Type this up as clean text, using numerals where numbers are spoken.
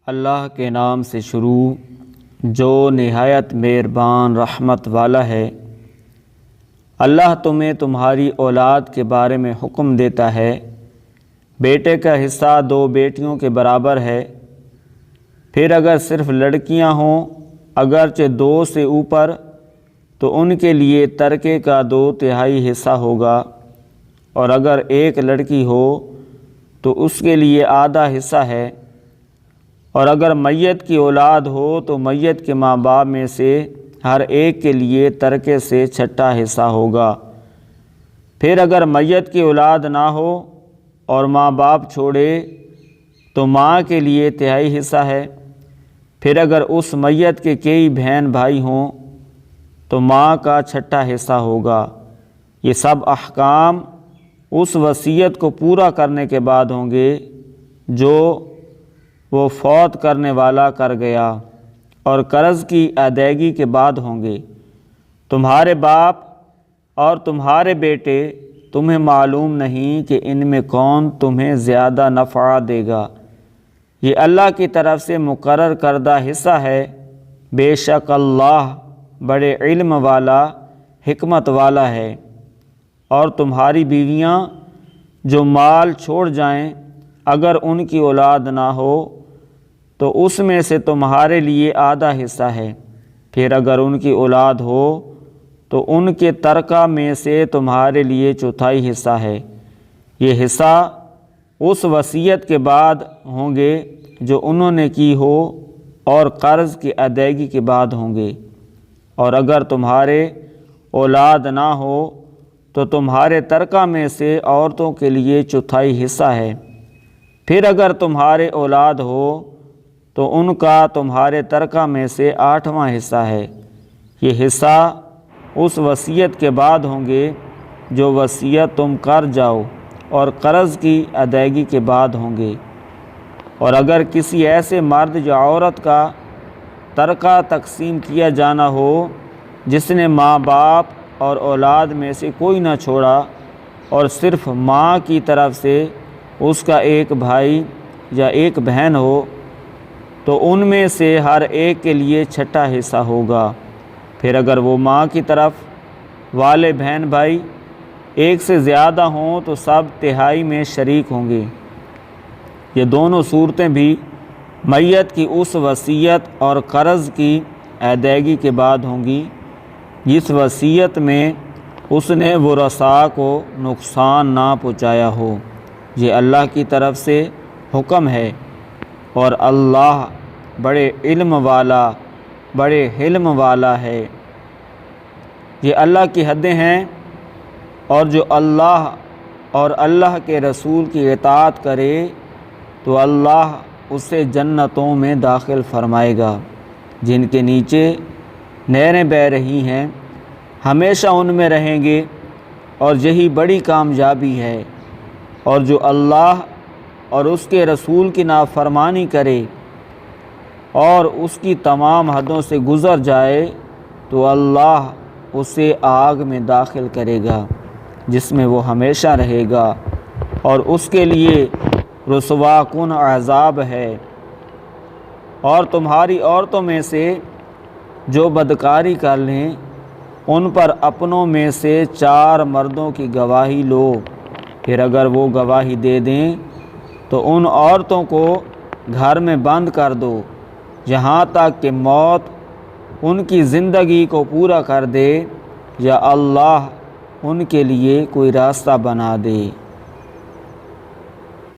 اللہ کے نام سے شروع جو نہایت مہربان رحمت والا ہے۔ اللہ تمہیں تمہاری اولاد کے بارے میں حکم دیتا ہے، بیٹے کا حصہ 2 بیٹیوں کے برابر ہے، پھر اگر صرف لڑکیاں ہوں اگرچہ 2 سے اوپر تو ان کے لیے ترکے کا 2/3 حصہ ہوگا، اور اگر ایک لڑکی ہو تو اس کے لیے آدھا حصہ ہے، اور اگر میت کی اولاد ہو تو میت کے ماں باپ میں سے ہر ایک کے لیے ترکے سے 6واں حصہ ہوگا۔ پھر اگر میت کی اولاد نہ ہو اور ماں باپ چھوڑے تو ماں کے لیے 1/3 حصہ ہے۔ پھر اگر اس میت کے کئی بہن بھائی ہوں تو ماں کا 6واں حصہ ہوگا۔ یہ سب احکام اس وصیت کو پورا کرنے کے بعد ہوں گے جو وہ فوت کرنے والا کر گیا، اور قرض کی ادائیگی کے بعد ہوں گے۔ تمہارے باپ اور تمہارے بیٹے تمہیں معلوم نہیں کہ ان میں کون تمہیں زیادہ نفع دے گا، یہ اللہ کی طرف سے مقرر کردہ حصہ ہے۔ بے شک اللہ بڑے علم والا حکمت والا ہے۔ اور تمہاری بیویاں جو مال چھوڑ جائیں اگر ان کی اولاد نہ ہو تو اس میں سے تمہارے لیے آدھا حصہ ہے، پھر اگر ان کی اولاد ہو تو ان کے ترکہ میں سے تمہارے لیے 1/4 حصہ ہے۔ یہ حصہ اس وصیت کے بعد ہوں گے جو انہوں نے کی ہو اور قرض کی ادائیگی کے بعد ہوں گے۔ اور اگر تمہارے اولاد نہ ہو تو تمہارے ترکہ میں سے عورتوں کے لیے 1/4 حصہ ہے، پھر اگر تمہارے اولاد ہو تو ان کا تمہارے ترکہ میں سے 8واں حصہ ہے۔ یہ حصہ اس وصیت کے بعد ہوں گے جو وصیت تم کر جاؤ اور قرض کی ادائیگی کے بعد ہوں گے۔ اور اگر کسی ایسے مرد یا عورت کا ترکہ تقسیم کیا جانا ہو جس نے ماں باپ اور اولاد میں سے کوئی نہ چھوڑا اور صرف ماں کی طرف سے اس کا ایک بھائی یا ایک بہن ہو تو ان میں سے ہر ایک کے لیے 6واں حصہ ہوگا۔ پھر اگر وہ ماں کی طرف والے بہن بھائی ایک سے زیادہ ہوں تو سب 1/3 میں شریک ہوں گے۔ یہ دونوں صورتیں بھی میت کی اس وصیت اور قرض کی ادائیگی کے بعد ہوں گی جس وصیت میں اس نے ورثاء کو نقصان نہ پہنچایا ہو۔ یہ اللہ کی طرف سے حکم ہے، اور اللہ بڑے علم والا بڑے حلم والا ہے۔ یہ اللہ کی حدیں ہیں، اور جو اللہ اور اللہ کے رسول کی اطاعت کرے تو اللہ اسے جنتوں میں داخل فرمائے گا جن کے نیچے نہریں بہہ رہی ہیں، ہمیشہ ان میں رہیں گے، اور یہی بڑی کامیابی ہے۔ اور جو اللہ اور اس کے رسول کی نافرمانی کرے اور اس کی تمام حدوں سے گزر جائے تو اللہ اسے آگ میں داخل کرے گا جس میں وہ ہمیشہ رہے گا، اور اس کے لیے رسوا کن عذاب ہے۔ اور تمہاری عورتوں میں سے جو بدکاری کر لیں ان پر اپنوں میں سے 4 مردوں کی گواہی لو، پھر اگر وہ گواہی دے دیں تو ان عورتوں کو گھر میں بند کر دو یہاں تک کہ موت ان کی زندگی کو پورا کر دے یا اللہ ان کے لیے کوئی راستہ بنا دے۔